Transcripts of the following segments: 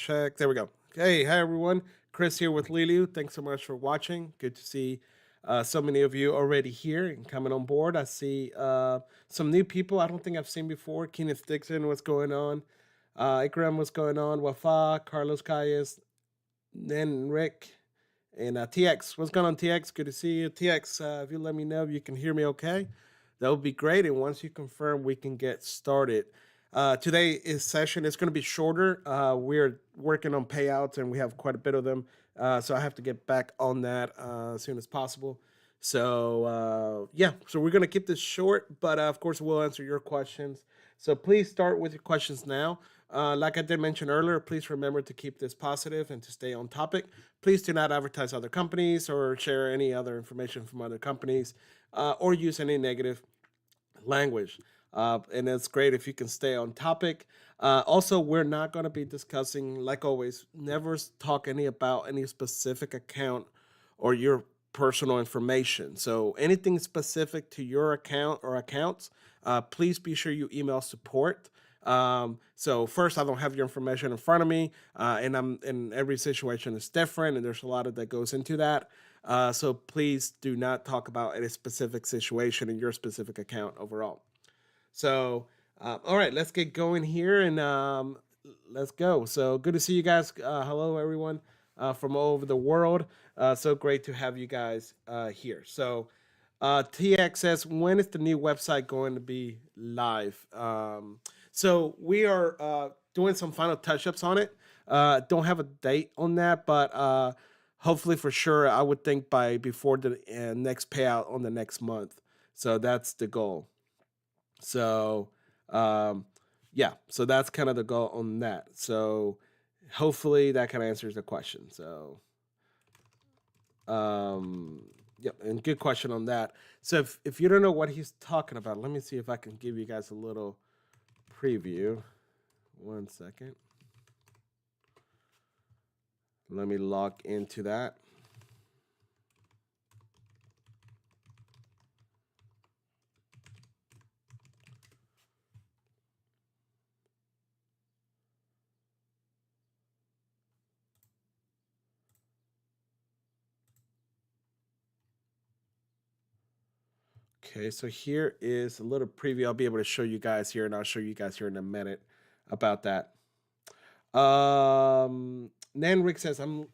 check. There we go. Hey, hi everyone. Chris here with Leeloo. Thanks so much for watching. Good to see so many of you already here and coming on board. I see some new people I don't think I've seen before. Kenneth Dixon, what's going on? Ikram, what's going on? Wafa, Carlos Calles, Nen Rick, and TX. What's going on, TX? Good to see you. TX, if you let me know if you can hear me okay, that would be great. And once you confirm, we can get started. Today's session is going to be shorter. We're working on payouts and we have quite a bit of them. So I have to get back on that as soon as possible. So yeah, so we're going to keep this short, but of course we'll answer your questions. So please start with your questions now. Like I did mention earlier, please remember to keep this positive and to stay on topic. Please do not advertise other companies or share any other information from other companies or use any negative language. And it's great if you can stay on topic. Also, we're not going to be discussing, like always, never talk about any specific account or your personal information. So anything specific to your account or accounts, please be sure you email support. So first, I don't have your information in front of me, and I'm in every situation is different, and there's a lot of that goes into that. So please do not talk about any specific situation in your specific account overall. So, all right, let's get going here and let's go. So good to see you guys. Hello, everyone from all over the world. So great to have you guys here. So TX says, when is the new website going to be live? So we are doing some final touch-ups on it. Don't have a date on that, but hopefully for sure, I would think before the next payout on the next month. So that's the goal. So yeah, so that's kind of the goal on that. So hopefully that kind of answers the question. So yeah, and good question on that. So if you don't know what he's talking about, let me see if I can give you guys a little preview. 1 second. Let me log into that. Okay, so here is a little preview. I'll be able to show you guys here, and I'll show you guys here in a minute about that. Nan Rick says, I'm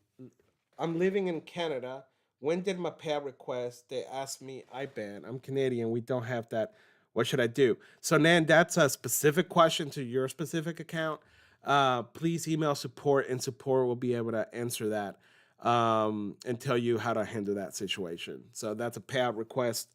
living in Canada. When did my payout request? They asked me IBAN. I'm Canadian. We don't have that. What should I do? So Nan, that's a specific question to your specific account. Please email support, and support will be able to answer that and tell you how to handle that situation. So that's a payout request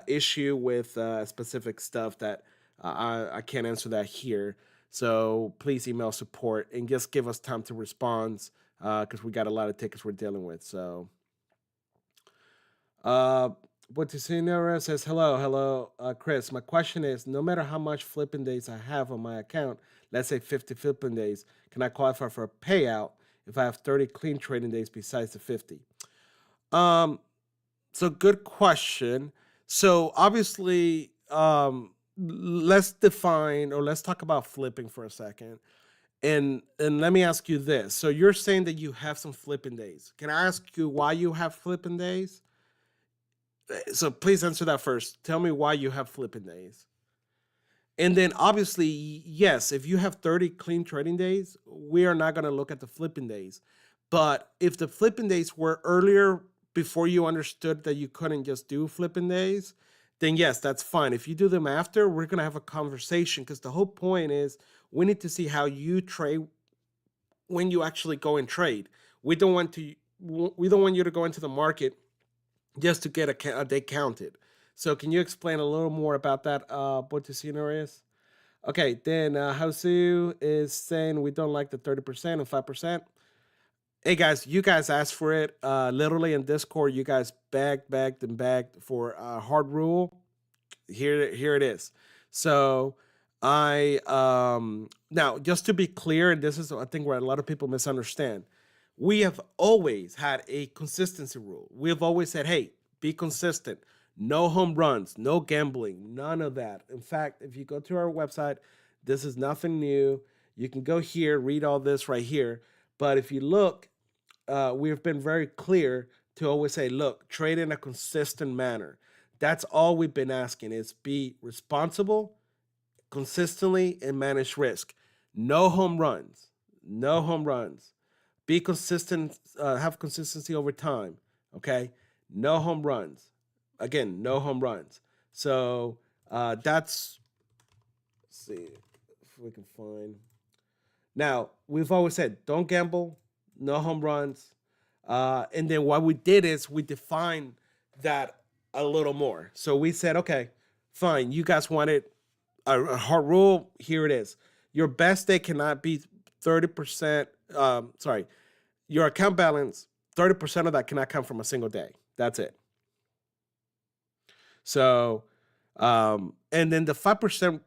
issue with specific stuff that I can't answer that here. So please email support and just give us time to respond because we got a lot of tickets we're dealing with. So, Boticinera says, hello, Chris. My question is, no matter how much flipping days I have on my account, let's say 50 flipping days, can I qualify for a payout if I have 30 clean trading days besides the 50? So good question. So obviously, let's define or let's talk about flipping for a second. And let me ask you this. So you're saying that you have some flipping days. Can I ask you why you have flipping days? So please answer that first. Tell me why you have flipping days. And then obviously, yes, if you have 30 clean trading days, we are not going to look at the flipping days. But if the flipping days were earlier before you understood that you couldn't just do flipping days, then yes, that's fine. If you do them after, we're going to have a conversation because the whole point is we need to see how you trade when you actually go and trade. We don't want you to go into the market just to get a day counted. So can you explain a little more about that, Boticinerius? Okay, then Hausu is saying we don't like the 30% and 5%. Hey guys, you guys asked for it. Literally in Discord, you guys begged for a hard rule. Here it is. So I now just to be clear, and this is I think where a lot of people misunderstand. We have always had a consistency rule. We have always said, hey, be consistent. No home runs, no gambling, none of that. In fact, if you go to our website, this is nothing new. You can go here, read all this right here. But if you look, we've been very clear to always say, look, trade in a consistent manner. That's all we've been asking is be responsible consistently and manage risk. No home runs. No home runs. Be consistent, have consistency over time. Okay. No home runs. Again, no home runs. So that's, let's see if we can find. Now, we've always said don't gamble, no home runs. And then what we did is we defined that a little more. So we said, okay, fine, you guys wanted a hard rule. Here it is. Your best day cannot be 30%. Sorry, your account balance, 30% of that cannot come from a single day. That's it. So, and then the 5%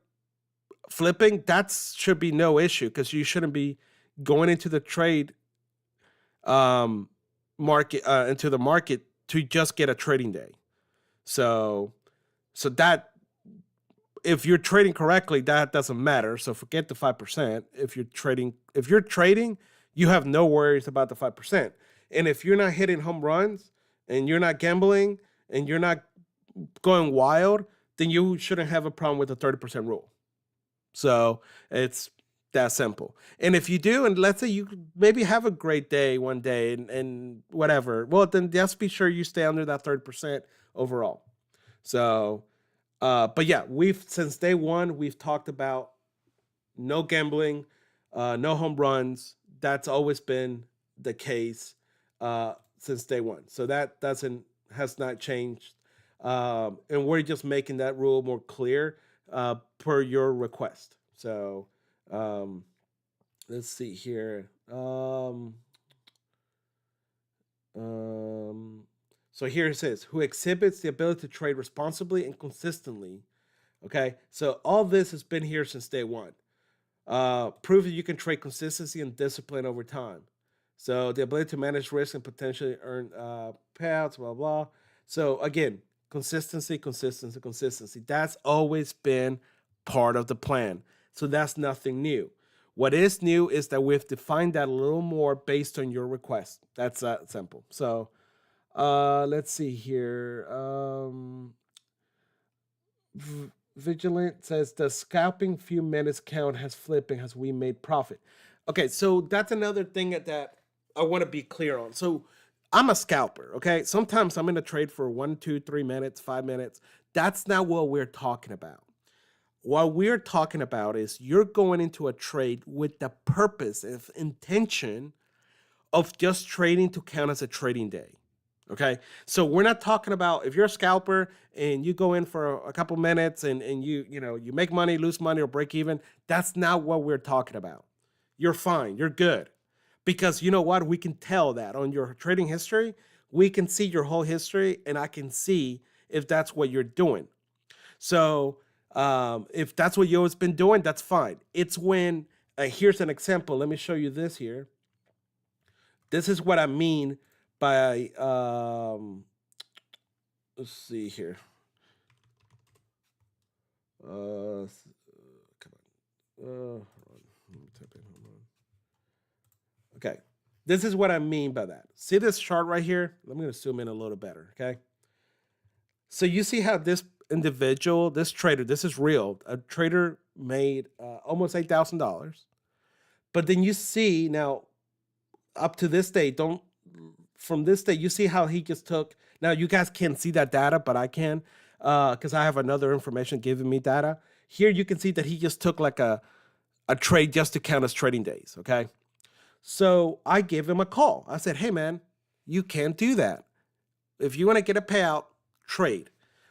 flipping, that should be no issue because you shouldn't be going into the trade market into the market to just get a trading day. So that if you're trading correctly, that doesn't matter. So forget the 5%. If you're trading, you have no worries about the 5%. And if you're not hitting home runs and you're not gambling and you're not going wild, then you shouldn't have a problem with the 30% rule. So it's that simple. And if you do, and let's say you maybe have a great day one day and whatever, well, then just be sure you stay under that 30% overall. So, but yeah, since day one, we've talked about no gambling, no home runs. That's always been the case since day one. So that has not changed. And we're just making that rule more clear per your request. So let's see here. So here it says, who exhibits the ability to trade responsibly and consistently. Okay, so all this has been here since day one. Prove that you can trade consistency and discipline over time. So the ability to manage risk and potentially earn payouts, blah, blah. So again, consistency. That's always been part of the plan. So that's nothing new. What is new is that we've defined that a little more based on your request. That's that simple. So let's see here. Vigilant says, does scalping few minutes count as flipping as we made profit? Okay, so that's another thing that I want to be clear on. So I'm a scalper, okay? Sometimes I'm in a trade for 1, 2, 3 minutes, 5 minutes. That's not what we're talking about. What we're talking about is you're going into a trade with the purpose of intention of just trading to count as a trading day. Okay, so we're not talking about if you're a scalper and you go in for a couple minutes and you make money, lose money, or break even. That's not what we're talking about. You're fine. You're good. Because you know what? We can tell that on your trading history. We can see your whole history and I can see if that's what you're doing. So if that's what you've always been doing, that's fine. It's when, here's an example. Let me show you this here. This is what I mean by, let's see here. Come on. Hold on. Let me type in. Hold on. Okay. This is what I mean by that. See this chart right here? I'm going to zoom in a little better. Okay. So you see how this individual, this trader, this is real. A trader made almost $8,000. But then you see now up to this day, from this day, you see how he just took. Now you guys can't see that data, but I can because I have another information giving me data. Here you can see that he just took like a trade just to count as trading days. Okay. So I gave him a call. I said, hey man, you can't do that. If you want to get a payout, trade.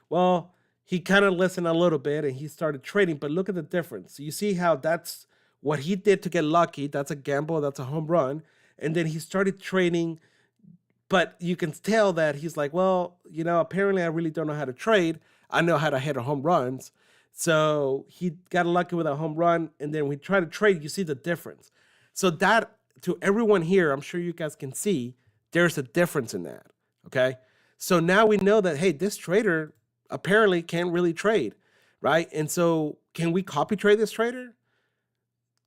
Well, he kind of listened a little bit and he started trading, but look at the difference. You see how that's what he did to get lucky. That's a gamble. That's a home run. And then he started trading, but you can tell that he's like, well, apparently I really don't know how to trade. I know how to hit home runs. So he got lucky with a home run. And then when we try to trade, you see the difference. So that, to everyone here, I'm sure you guys can see, there's a difference in that. Okay. So now we know that, hey, this trader apparently can't really trade, right? And so can we copy trade this trader?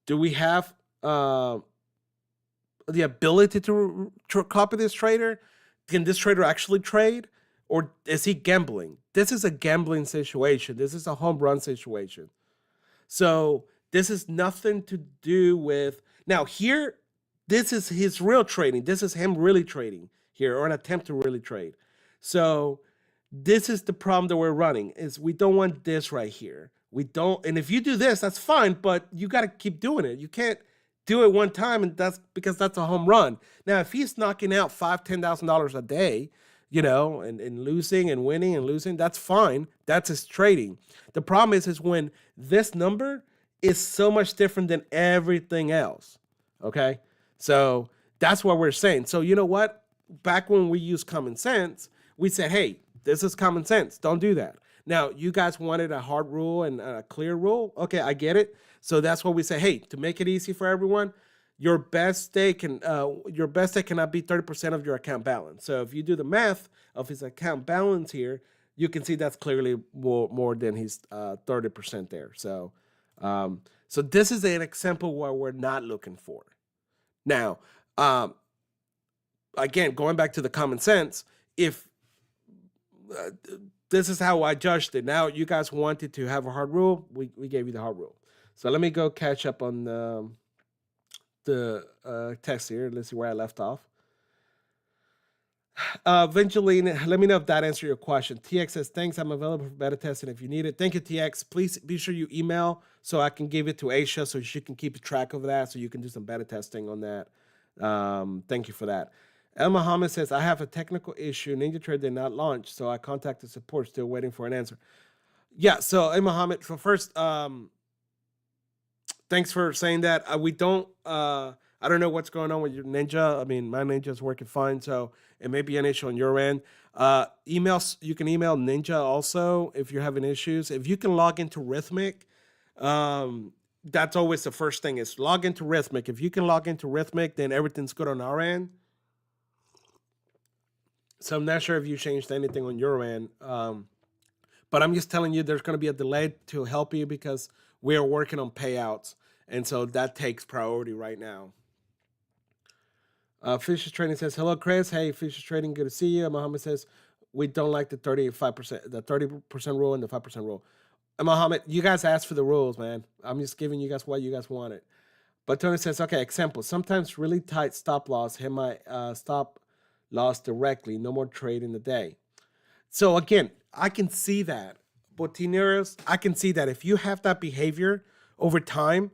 Do we have, let's the ability to copy this trader? Can this trader actually trade, or is he gambling? This is a gambling situation. This is a home run situation. So this is nothing to do with now here. This is his real trading. This is him really trading here, or an attempt to really trade. So this is the problem that we're running is we don't want this right here. We don't, and if you do this, that's fine, but you got to keep doing it. You can't do it one time, and that's because that's a home run. Now, if he's knocking out $5,000-$10,000 a day, and losing and winning and losing, that's fine. That's his trading. The problem is when this number is so much different than everything else. Okay, so that's what we're saying. So you know what? Back when we used common sense, we said, hey, this is common sense. Don't do that. Now, you guys wanted a hard rule and a clear rule. Okay, I get it. So that's what we say. Hey, to make it easy for everyone, your best stake cannot be 30% of your account balance. So if you do the math of his account balance here, you can see that's clearly more than his 30% there. So, so this is an example where we're not looking for. Now, again, going back to the common sense, if this is how I judged it. Now you guys wanted to have a hard rule. We gave you the hard rule. So let me go catch up on the text here. Let's see where I left off. Eventually, let me know if that answered your question. TX says, thanks, I'm available for beta testing if you need it. Thank you, TX. Please be sure you email so I can give it to Aisha so she can keep track of that so you can do some beta testing on that. Thank you for that. El Muhammad says, I have a technical issue. NinjaTrade did not launch, so I contacted support, still waiting for an answer. Yeah, so El Muhammad, so first, thanks for saying that. We don't, I don't know what's going on with your Ninja. I mean, my Ninja is working fine, so it may be an issue on your end. Emails, you can email Ninja also if you're having issues. If you can log into Rhythmic, that's always the first thing is log into Rhythmic. If you can log into Rhythmic, then everything's good on our end. So I'm not sure if you changed anything on your end. But I'm just telling you there's going to be a delay to help you because we are working on payouts. And so that takes priority right now. Fisher's Trading says, hello, Chris. Hey, Fisher's Trading, good to see you. Mohammed says, we don't like the 35%, the 30% rule and the 5% rule. And Mohammed, you guys asked for the rules, man. I'm just giving you guys what you guys wanted. But Tony says, okay, example, sometimes really tight stop loss hit my stop loss directly. No more trade in the day. So again, I can see that. Botineros, I can see that. If you have that behavior over time,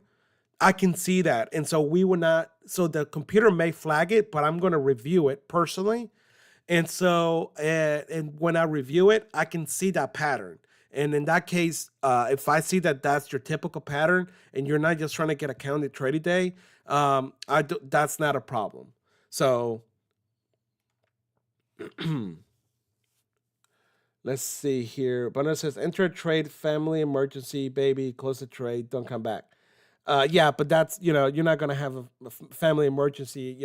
I can see that. And so we will not, so the computer may flag it, but I'm going to review it personally. And so, and when I review it, I can see that pattern. And in that case, if I see that that's your typical pattern and you're not just trying to get a counted trading day, that's not a problem. So let's see here. Bono says, enter a trade, family emergency, baby, close the trade, don't come back. Yeah, but that's, you're not going to have a family emergency,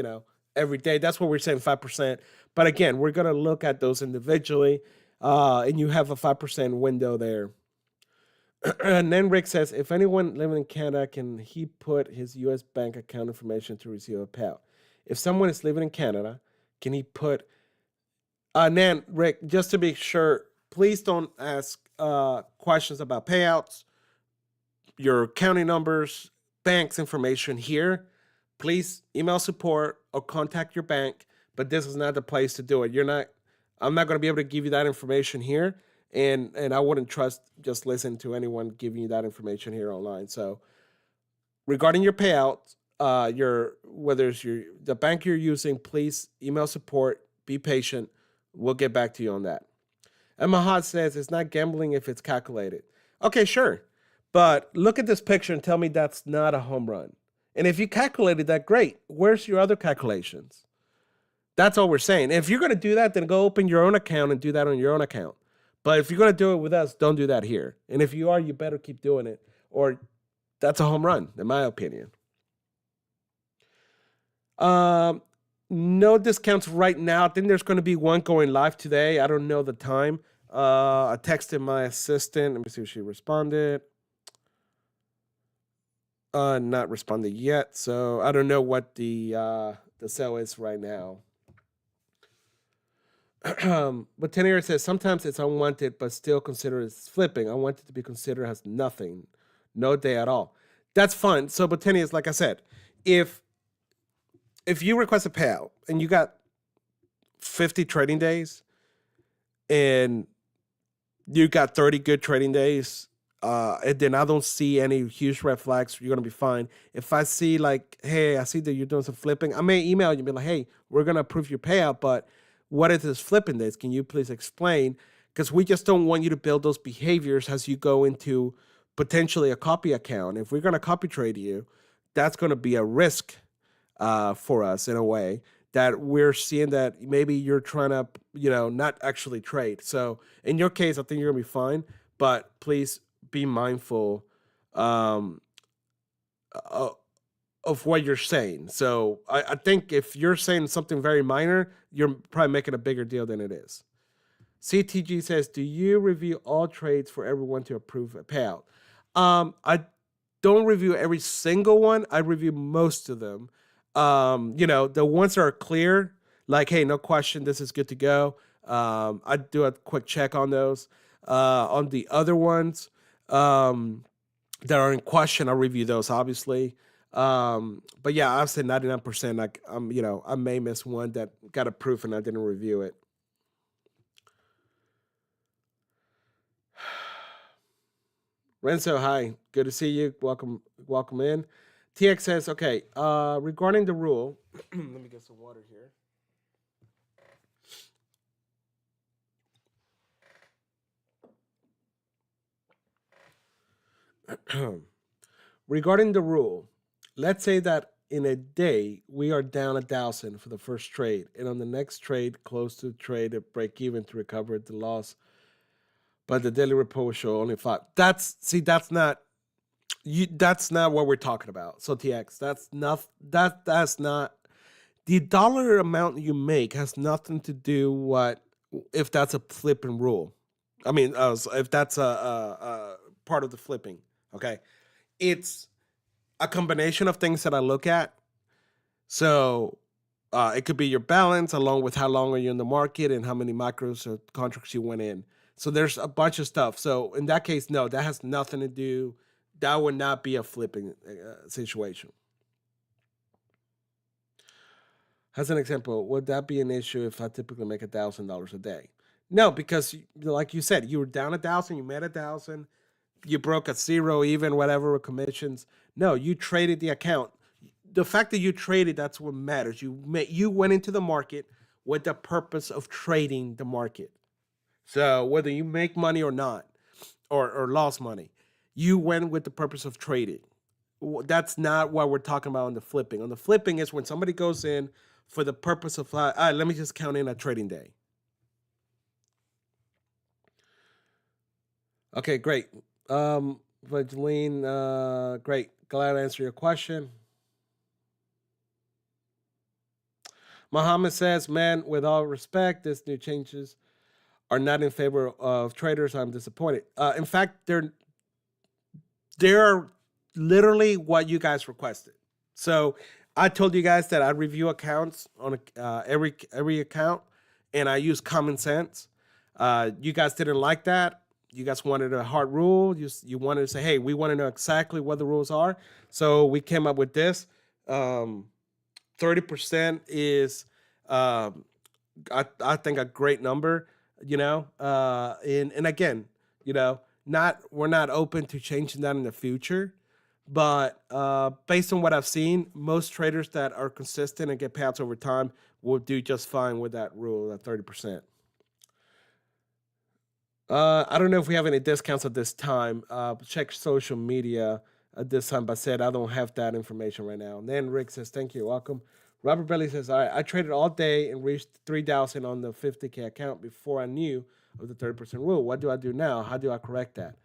every day. That's what we're saying, 5%. But again, we're going to look at those individually, and you have a 5% window there. And then Rick says, if anyone living in Canada, can he put his U.S. bank account information to receive a payout? If someone is living in Canada, can he put... Nan, Rick, just to be sure, please don't ask questions about payouts, your county numbers, bank's information here. Please email support or contact your bank, but this is not the place to do it. I'm not going to be able to give you that information here, and I wouldn't trust just listen to anyone giving you that information here online. So regarding your payouts, whether it's the bank you're using, please email support, be patient. We'll get back to you on that. And Mahad says it's not gambling if it's calculated. Okay, sure. But look at this picture and tell me that's not a home run. And if you calculated that, great. Where's your other calculations? That's all we're saying. If you're going to do that, then go open your own account and do that on your own account. But if you're going to do it with us, don't do that here. And if you are, you better keep doing it. Or that's a home run, in my opinion. No discounts right now. I think there's going to be one going live today. I don't know the time. I texted my assistant. Let me see if she responded. Not responded yet. So I don't know what the the sell is right now. But 10 years says sometimes it's unwanted, but still considered as flipping. Unwanted to be considered as nothing, no day at all. That's fine. So, but 10 years, like I said, if you request a payout and you got 50 trading days and you got 30 good trading days, and then I don't see any huge red flags, you're gonna be fine. If I see like, hey, I see that you're doing some flipping, I may email you and be like, hey, we're gonna approve your payout, but what is this flipping days? Can you please explain? Because we just don't want you to build those behaviors as you go into potentially a copy account. If we're gonna copy trade you, that's gonna be a risk for us in a way that we're seeing that maybe you're trying to, not actually trade. So in your case, I think you're gonna be fine, but please be mindful um, uh, of what you're saying. So I think if you're saying something very minor, you're probably making a bigger deal than it is. CTG says, do you review all trades for everyone to approve a payout? I don't review every single one. I review most of them. The ones that are clear, like, hey, no question, this is good to go. I do a quick check on those. On the other ones that are in question, I'll review those, obviously. But yeah, I've said 99%. Like, I may miss one that got approved and I didn't review it. Renzo, hi. Good to see you. Welcome in. TX says, okay, regarding the rule, let me get some water here. Regarding the rule, let's say that in a day we are down 1,000 for the first trade, and on the next trade, close to trade at break even to recover the loss, but the daily report will show only 5. That's not what we're talking about. So TX, that's not the dollar amount you make has nothing to do if that's a flipping rule. I mean, if that's a part of the flipping. Okay, it's a combination of things that I look at. So it could be your balance along with how long are you in the market and how many micros or contracts you went in. So there's a bunch of stuff. So in that case, no, that has nothing to do. That would not be a flipping situation. As an example, would that be an issue if I typically make $1,000 a day? No, because like you said, you were down 1,000, you made 1,000, you broke at zero, even whatever commissions. No, you traded the account. The fact that you traded, that's what matters. You went into the market with the purpose of trading the market. So whether you make money or not, or lost money, you went with the purpose of trading. That's not what we're talking about on the flipping. On the flipping is when somebody goes in for the purpose of, all right, let me just count in a trading day. Okay, great. Vaseline, great. Glad to answer your question. Muhammad says, man, with all respect, this new changes are not in favor of traders. I'm disappointed. In fact, they're literally what you guys requested. So I told you guys that I review accounts on every account, and I use common sense. You guys didn't like that. You guys wanted a hard rule. You wanted to say, hey, we want to know exactly what the rules are. So we came up with this. 30% is, I think, a great number. And again, we're not open to changing that in the future. But based on what I've seen, most traders that are consistent and get payouts over time will do just fine with that rule, that 30%. I don't know if we have any discounts at this time. Check social media at this time, but said I don't have that information right now. And then Rick says, thank you, welcome. Robert Belly says, all right, I traded all day and reached 3,000 on the 50K account before I knew of the 30% rule. What do I do now? How do I correct that?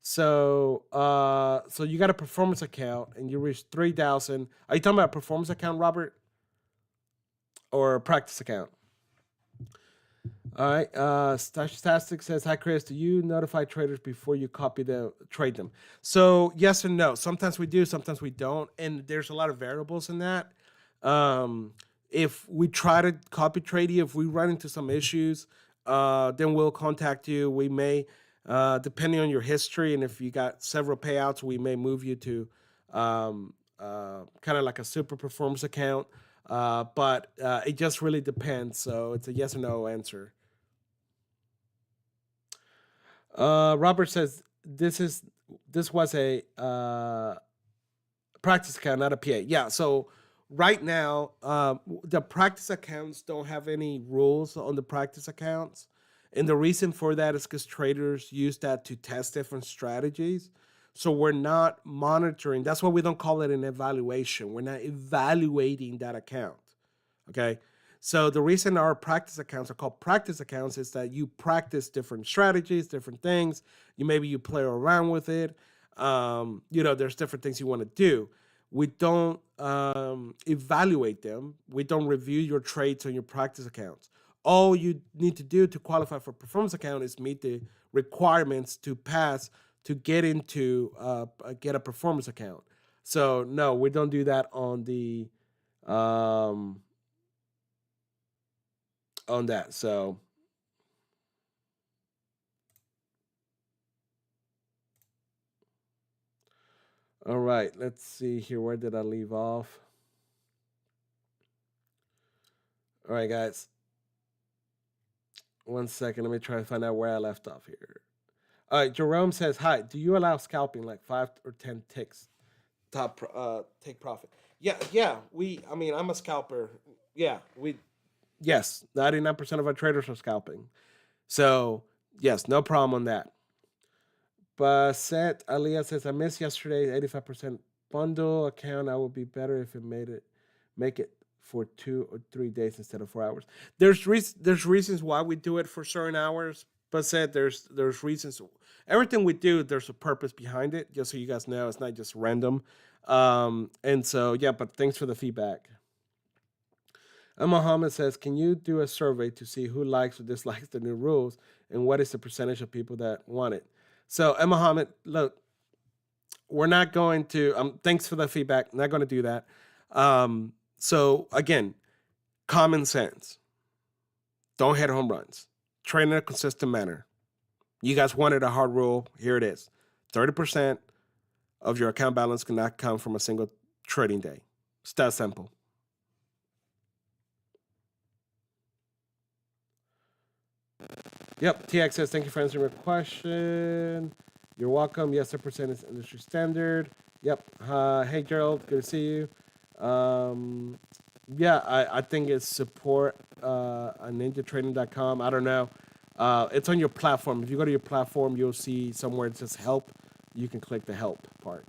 So you got a performance account and you reached 3,000. Are you talking about a performance account, Robert? Or a practice account? All right. Stastic says, hi, Chris. Do you notify traders before you trade them? So yes and no. Sometimes we do, sometimes we don't. And there's a lot of variables in that. if we try to copy trade you, if we run into some issues, then we'll contact you. We may, depending on your history, and if you got several payouts, we may move you to kind of like a super performance account. But it just really depends. So it's a yes or no answer. Robert says this was a practice account, not a PA. Yeah. So right now, the practice accounts don't have any rules on the practice accounts, and the reason for that is because traders use that to test different strategies. So we're not monitoring. That's why we don't call it an evaluation. We're not evaluating that account. Okay. So the reason our practice accounts are called practice accounts is that you practice different strategies, different things. You play around with it. There's different things you want to do. We don't evaluate them. We don't review your trades on your practice accounts. All you need to do to qualify for performance account is meet the requirements to pass to get a performance account. So no, we don't do that um, on that. So all right, let's see here. Where did I leave off? All right, guys. One second. Let me try to find out where I left off here. All right, Jerome says, "Hi. Do you allow scalping like 5 or 10 ticks take profit?" Yeah, yeah. I mean, I'm a scalper. Yeah, yes. 99% of our traders are scalping. So yes, no problem on that. But Aliyah says, "I missed yesterday's 85% bundle account. I would be better if it make it for 2 or 3 days instead of 4 hours." There's reasons why we do it for certain hours. But there's reasons. Everything we do, there's a purpose behind it. Just so you guys know, it's not just random. And so yeah, but thanks for the feedback. Mohammed says, "Can you do a survey to see who likes or dislikes the new rules, and what is the percentage of people that want it?" So, Mohammed, look, we're not going to. Thanks for the feedback. Not going to do that. So again, common sense. Don't hit home runs. Train in a consistent manner. You guys wanted a hard rule. Here it is. 30% of your account balance cannot come from a single trading day. It's that simple. Yep. TX says, "Thank you for answering my question." You're welcome. Yes, 10% is industry standard. Yep. Hey, Gerald. Good to see you. Yeah, I think it's support on ninjatrading.com. I don't know. It's on your platform. If you go to your platform, you'll see somewhere it says help. You can click the help part.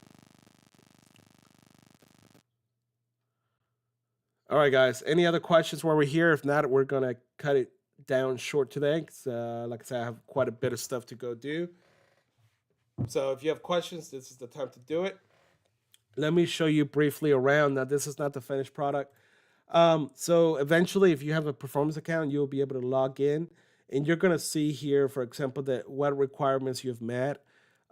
All right, guys. Any other questions while we're here? If not, we're going to cut it down short today. 'Cause, like I said, I have quite a bit of stuff to go do. So if you have questions, this is the time to do it. Let me show you briefly around. Now, this is not the finished product. So eventually, if you have a performance account, you'll be able to log in, and you're gonna see here, for example, that what requirements you've met.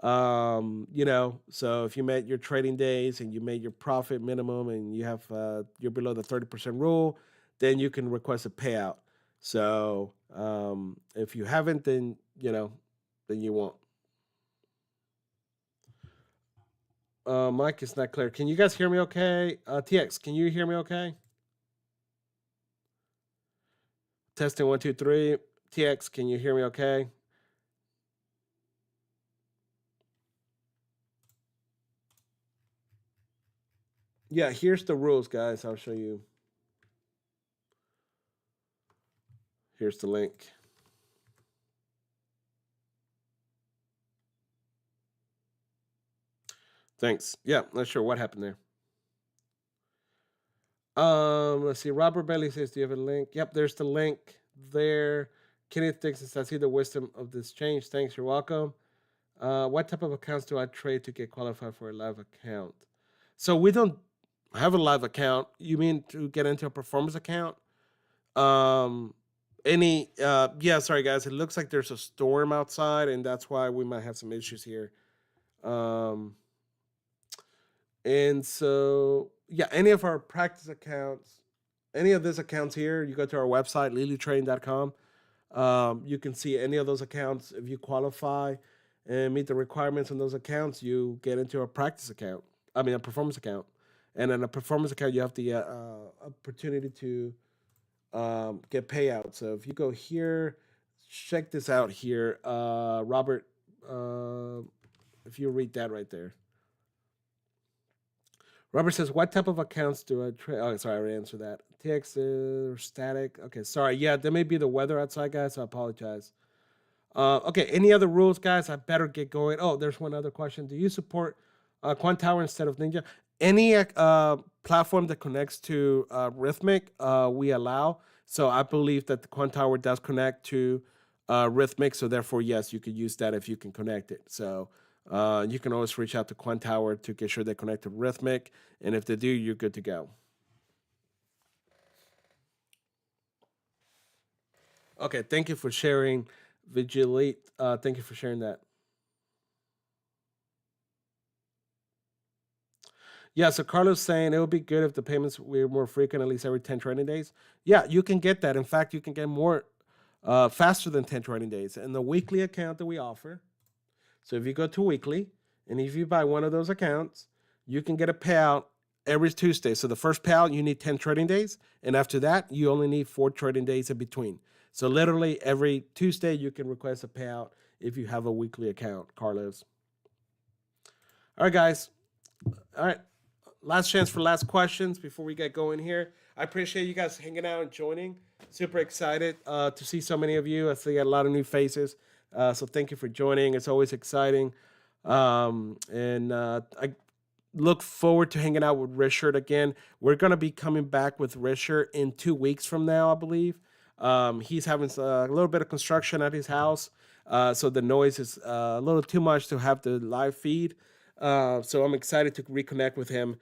So if you met your trading days and you made your profit minimum, and you're below the 30% rule, then you can request a payout. So if you haven't, then you won't. Mike is not clear. Can you guys hear me okay? TX, can you hear me okay? Testing 1, 2, 3. TX, can you hear me okay? Yeah, here's the rules, guys. I'll show you. Here's the link. Thanks. Yeah, not sure what happened there. Let's see. Robert Bailey says, "Do you have a link?" Yep, there's the link there. Kenneth Dixon, "I see the wisdom of this change. Thanks, you're welcome." What type of accounts do I trade to get qualified for a live account? So we don't have a live account. You mean to get into a performance account? Um, yeah, sorry guys. It looks like there's a storm outside, and that's why we might have some issues here. Um, and so yeah, any of our practice accounts. any of these accounts here, you go to our website, leelootraining.com. You can see any of those accounts. If you qualify and meet the requirements on those accounts, you get into a practice account. I mean, a performance account. And in a performance account, you have the opportunity to get payouts. So if you go here, check this out here, Robert. If you read that right there, Robert says, "What type of accounts do I trade?" Oh, sorry, I already answered that. TX or static. Okay, sorry. Yeah, there may be the weather outside, guys. So I apologize. Okay, any other rules, guys? I better get going. Oh, there's one other question. Do you support Quant Tower instead of Ninja? Any platform that connects to Rhythmic, we allow. So I believe that the Quant Tower does connect to Rhythmic. So therefore, yes, you could use that if you can connect it. So you can always reach out to Quant Tower to get sure they connect to Rhythmic. And if they do, you're good to go. Okay, thank you for sharing, Vigilate. Thank you for sharing that. Yeah, so Carlos saying it would be good if the payments were more frequent, at least every 10 trading days. Yeah, you can get that. In fact, you can get more faster than 10 trading days. And the weekly account that we offer, so if you go to weekly and if you buy one of those accounts, you can get a payout every Tuesday. So the first payout, you need 10 trading days. And after that, you only need 4 trading days in between. So literally every Tuesday, you can request a payout if you have a weekly account, Carlos. All right, guys. All right. Last chance for last questions before we get going here. I appreciate you guys hanging out and joining. Super excited to see so many of you. I see a lot of new faces. So thank you for joining. It's always exciting. And I look forward to hanging out with Richard again. We're going to be coming back with Richard in 2 weeks from now, I believe. He's having a little bit of construction at his house. So the noise is a little too much to have the live feed. So I'm excited to reconnect with him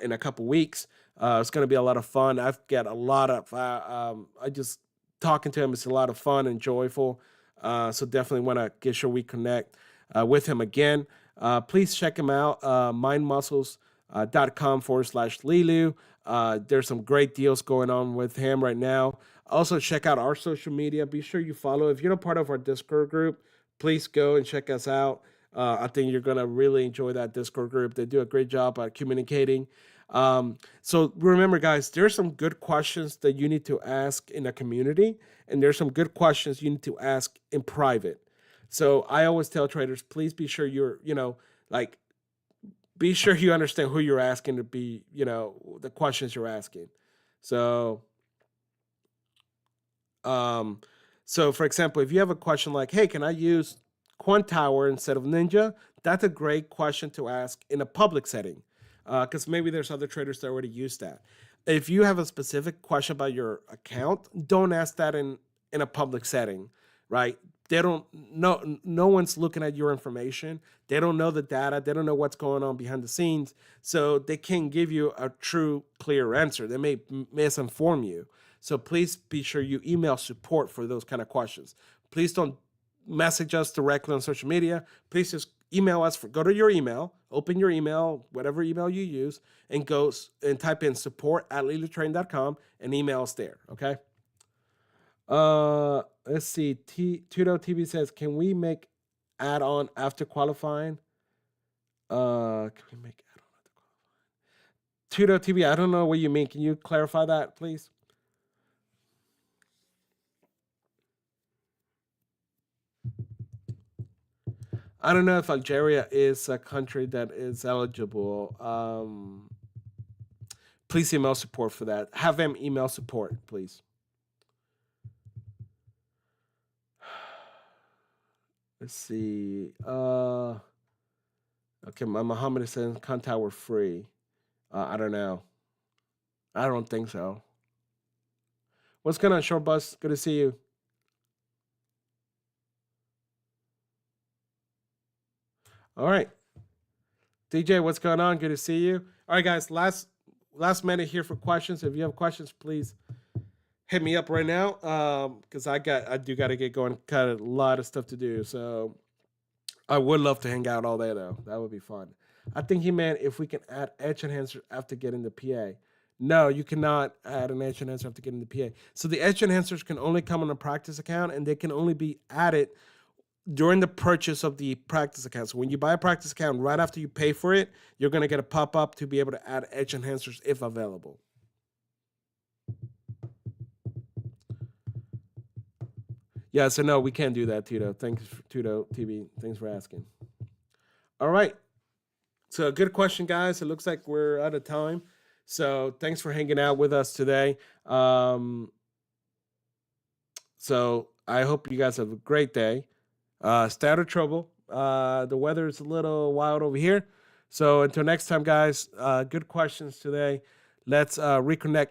in a couple weeks. It's going to be a lot of fun. I've got a lot of, I just talking to him is a lot of fun and joyful. So definitely want to get sure we connect with him again. Please check him out, mindmuscles.com/Leeloo. There's some great deals going on with him right now. Also, check out our social media. Be sure you follow. If you're not part of our Discord group, please go and check us out. I think you're going to really enjoy that Discord group. They do a great job at communicating. So remember, guys, there's some good questions that you need to ask in a community, and there's some good questions you need to ask in private. So I always tell traders, please be sure you're, like, be sure you understand who you're asking to be, the questions you're asking. So, um, so for example, if you have a question like, hey, can I use Quant Tower instead of Ninja? That's a great question to ask in a public setting, because maybe there's other traders that already use that. If you have a specific question about your account, don't ask that in a public setting, right? They don't know, no one's looking at your information. They don't know the data. They don't know what's going on behind the scenes. So they can't give you a true, clear answer. They may misinform you. So please be sure you email support for those kind of questions. Please don't message us directly on social media. Please just email us. Go to your email, open your email, whatever email you use, and go and type in support@leelootrain.com and email us there. Okay. Let's see. Tudo TV says, can we make add-on after qualifying? Can we make add-on after qualifying? Tudo TV, I don't know what you mean. Can you clarify that, please? I don't know if Algeria is a country that is eligible. Please email support for that. Have them email support, please. Let's see. Okay, my Muhammad is saying contact were free. I don't know. I don't think so. What's going on, Short Bus? Good to see you. All right. DJ, what's going on? Good to see you. All right, guys. Last minute here for questions. If you have questions, please hit me up right now. Because I do got to get going. Got a lot of stuff to do. So I would love to hang out all day though. That would be fun. I think he meant if we can add edge enhancer after getting the PA. No, you cannot add an edge enhancer after getting the PA. So the edge enhancers can only come on a practice account, and they can only be added during the purchase of the practice account. So when you buy a practice account, right after you pay for it, you're going to get a pop-up to be able to add edge enhancers if available. Yeah, so no, we can't do that, Tito. Thanks, Tito TV. Thanks for asking. All right. So good question, guys. It looks like we're out of time. So thanks for hanging out with us today. So I hope you guys have a great day. Stay out of trouble. The weather is a little wild over here. So until next time, guys, good questions today. Let's reconnect